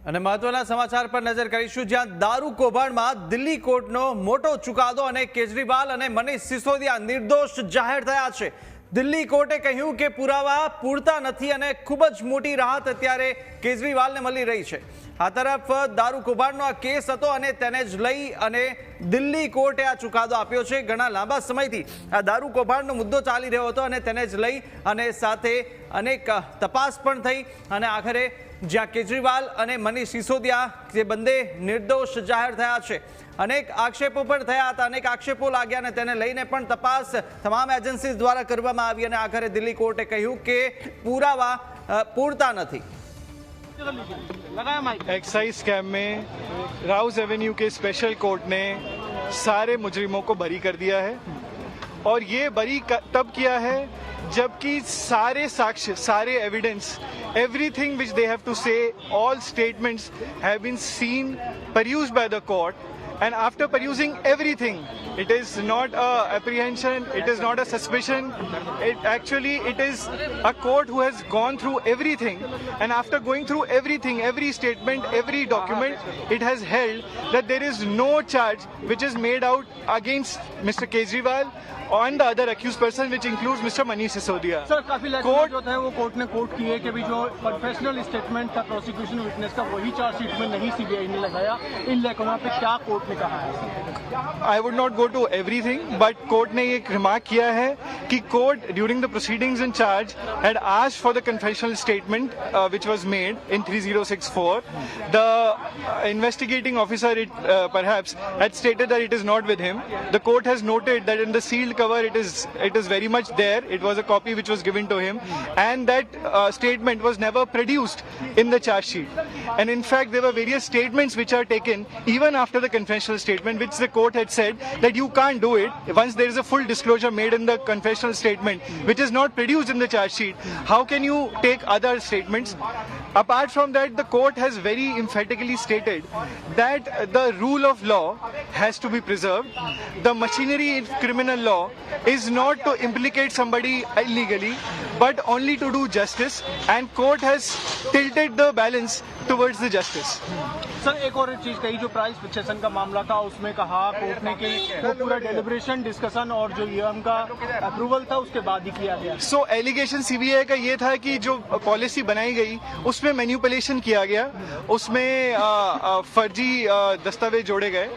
અને મહત્વના સમાચાર પર નજર કરીશું, જ્યાં દારૂ કૌભાંડમાં દિલ્હી કોર્ટનો મોટો ચુકાદો અને કેજરીવાલ અને મનીષ સિસોદિયા નિર્દોષ જાહેર થયા છે। દિલ્હી કોર્ટે કહ્યું કે પુરાવા પૂરતા નથી અને ખૂબ જ મોટી રાહત અત્યારે કેજરીવાલને મળી રહી છે। આ તરફ દારૂ કૌભાંડનો આ કેસ હતો અને તેને જ લઈ અને દિલ્હી કોર્ટે આ ચુકાદો આપ્યો છે। ઘણા લાંબા સમયથી આ દારૂ કૌભાંડનો મુદ્દો ચાલી રહ્યો હતો અને તેને જ લઈ અને સાથે અનેક તપાસ પણ થઈ અને આખરે જ્યાં કેજરીવાલ અને મનીષ સિસોદિયા જે બંને નિર્દોષ જાહેર થયા છે। અનેક આક્ષેપો પણ થયા હતા, અનેક આક્ષેપો લાગ્યા અને તેને લઈને પણ તપાસ તમામ એજન્સીઝ દ્વારા કરવામાં આવી અને આખરે દિલ્હી કોર્ટે કહ્યું કે પુરાવા પૂરતા નથી। एक्साइज स्कैम में राउस एवेन्यू के स्पेशल कोर्ट ने सारे मुजरिमों को बरी कर दिया है और ये बरी तब किया है जबकि सारे साक्ष्य, सारे evidence, everything which they have to say, all statements have been seen, perused by the court, and after perusing everything, it is not a apprehension, it is not a suspicion, it is a court who has gone through everything, and after going through everything, every statement, every document, it has held that there is no charge which is made out against Mr. Kejriwal and the other accused person, which includes Mr. Manish Sisodia. Sir, काफी court जो था वो court ने court की है कि भी जो प्रोफेशनल स्टेटमेंट था प्रोसिक्यूशन विटनेस का वही चार्जशीट में नहीं सीबीआई ने लगाया। इन लेखों पे क्या कोर्ट ने कहा है? I would not go to everything, but court ने एक रिमार्क किया है कि court during the proceedings in charge had asked for the confessional statement which was made in 3064. The investigating officer perhaps had stated that it is not with him. The court has noted that in the sealed cover it is very much there. It was a copy which was given to him, and that statement was never produced in the charge sheet. And in fact, there were various statements which are taken even after the confessional statement, which the court had said that you can't do it once there is a full disclosure made in the confessional statement, which is not produced in the charge sheet. How can you take other statements? Apart from that, the court has very emphatically stated that the rule of law has to be preserved. The machinery in criminal law is not to implicate somebody illegally, but only to do justice, and court has tilted the balance towards the justice. Sir, एक और चीज कही, जो price fixation का मामला था उसमें कहा कोर्ट ने कि वो पूरा डेलिब्रेशन, डिस्कशन और जो ईएम का अप्रूवल था उसके बाद ही किया गया। सो एलिगेशन सीबीआई का ये था कि जो पॉलिसी बनाई गई उसमें मैनिपुलेशन किया गया, उसमें फर्जी दस्तावेज जोड़े गए।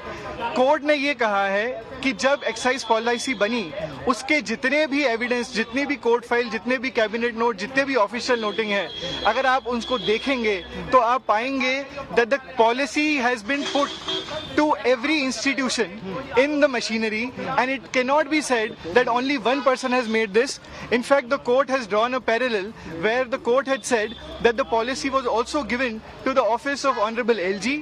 कोर्ट ने ये कहा है कि जब एक्साइज पॉलिसी बनी उसके जितने भी एविडेंस, जितनी भी कोर्ट फाइल, जितने भी कैबिनेट नोट, जितने भी ऑफिशियल नोटिंग है, अगर आप उनको देखेंगे तो आप पाएंगे that the policy has been put to every institution in the machinery, and it cannot be said that only one person has made this. In fact, the court has drawn a parallel where the court had said that the policy was also given to the office of Honorable LG.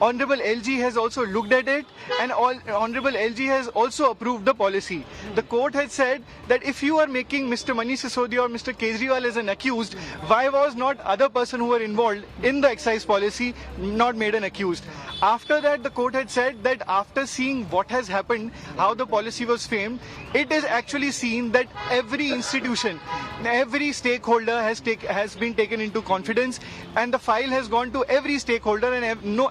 Honorable LG has also looked at it, and Honorable LG has also approved the policy. The court had said that if you are making Mr. Manish Sisodia or Mr. Kejriwal as an accused, why was not other person who were involved in the excise policy not made an accused? After that, the court had said that after seeing what has happened, how the policy was framed, it is actually seen that every institution, every stakeholder has been taken into confidence, and the file has gone to every stakeholder, and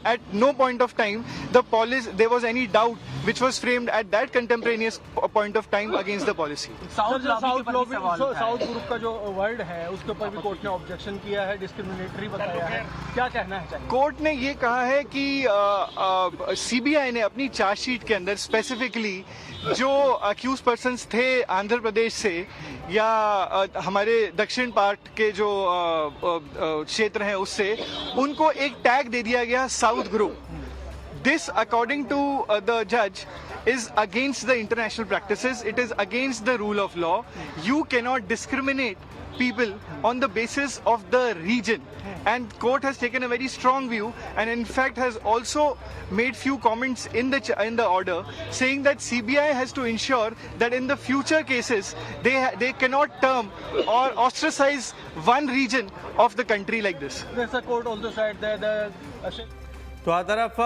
at no point of time there was any doubt which was framed at that contemporaneous point of time against the policy. South group का जो word है उसके ऊपर भी court ने objection किया है, discriminatory बताया है, क्या कहना है? कोर्ट ने ये कहा है कि सीबीआई ने अपनी चार्जशीट के अंदर स्पेसिफिकली जो अक्यूज पर्सन्स थे आंध्र प्रदेश से या हमारे दक्षिण पार्ट के जो क्षेत्र हैं उससे, उनको एक टैग दे दिया गया south group. This, according to the judge, is against the international practices. It is against the rule of law. You cannot discriminate people on the basis of the region, and court has taken a very strong view, and in fact has also made few comments in the order saying that CBI has to ensure that in the future cases they cannot term or ostracize one region of the country like this. The court also said that તો આ તરફ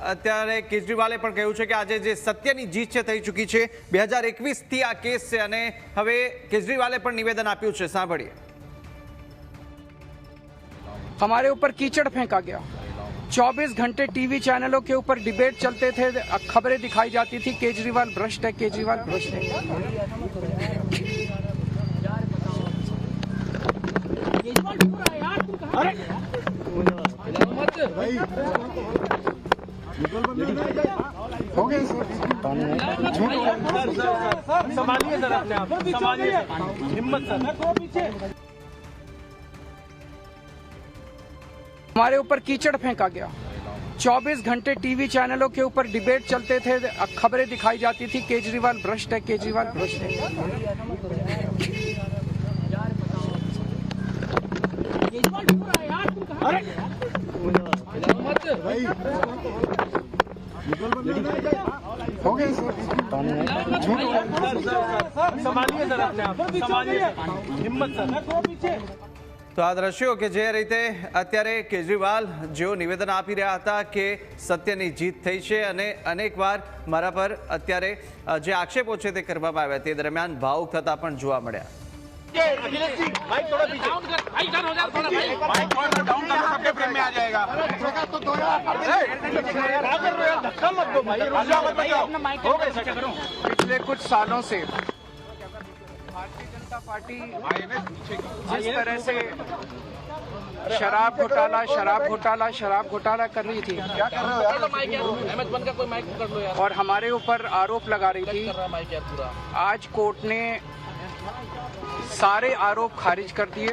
અત્યારે કેજરીવાલે પણ કહ્યું છે કે આજે જે સત્યની જીત છે થઈ ચૂકી છે। 2021થી આ કેસ છે અને હવે કેજરીવાલે પણ નિવેદન આપ્યું છે, સાંભળીએ। हमारे ऊपर कीचड़ फेंका गया, 24 घंटे टीवी चैनलों के ऊपर डिबेट चलते थे, खबरें दिखाई जाती थी केजरीवाल भ्रष्ट है, केजरीवाल भ्रष्ट है। संभालिए सर अपने आप, संभालिए हिम्मत सर। हमारे ऊपर कीचड़ फेंका गया। 24 घंटे टीवी चैनलों के ऊपर डिबेट चलते थे, खबरें दिखाई जाती थी केजरीवाल भ्रष्ट है, केजरीवाल भ्रष्ट है। संभालिए सर अपने आप, संभालिए हिम्मत सर। તો આ દ્રશ્યો કે જે રીતે અત્યારે કેજરીવાલ જેઓ નિવેદન આપી રહ્યા હતા કે સત્યની જીત થઈ છે અને અનેકવાર મારા પર અત્યારે જે આક્ષેપો છે તે કરવામાં આવ્યા તે દરમિયાન ભાવુક થતા પણ જોવા મળ્યા। पिछले कुछ सालों से भारतीय जनता पार्टी जिस तरह से शराब घोटाला कर रही थी और हमारे ऊपर आरोप लगा रही थी, आज कोर्ट ने सारे आरोप खारिज कर दिए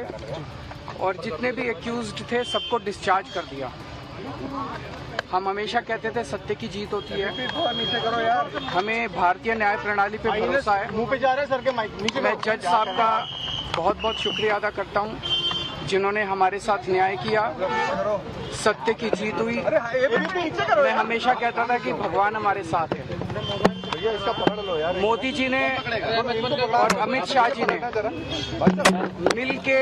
और जितने भी एक्यूज्ड थे सबको डिस्चार्ज कर दिया। हम हमेशा कहते थे सत्य की जीत होती है, हमें भारतीय न्याय प्रणाली पे भरोसा है। मुंह पे जा रहे हैं सर के माइक नीचे। मैं जज साहब का बहुत बहुत शुक्रिया अदा करता हूँ जिन्होंने हमारे साथ न्याय किया, सत्य की जीत हुई। मैं हमेशा कहता था कि भगवान हमारे साथ है। मोदी जी ने और अमित शाह जी ने मिल के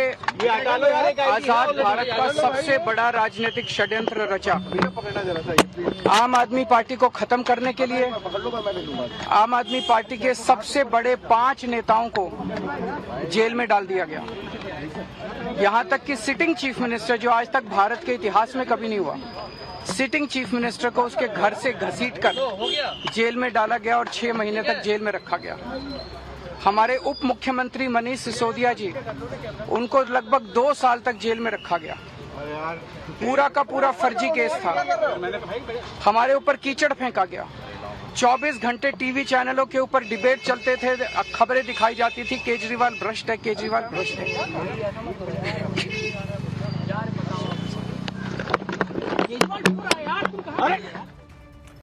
आजाद भारत का सबसे बड़ा राजनीतिक षड्यंत्र रचा। आम आदमी पार्टी को खत्म करने के लिए आम आदमी पार्टी के सबसे बड़े 5 नेताओं को जेल में डाल दिया गया। यहाँ तक कि सिटिंग चीफ मिनिस्टर, जो आज तक भारत के इतिहास में कभी नहीं हुआ, सिटिंग चीफ मिनिस्टर को उसके घर से घसीटकर जेल में डाला गया और 6 महीने तक जेल में रखा गया। हमारे उप मुख्यमंत्री मनीष सिसोदिया जी, उनको लगभग 2 साल तक जेल में रखा गया। पूरा का पूरा फर्जी केस था। हमारे ऊपर कीचड़ फेंका गया। 24 घंटे टीवी चैनलों के ऊपर डिबेट चलते थे, खबरें दिखाई जाती थी केजरीवाल भ्रष्ट है, केजरीवाल भ्रष्ट है।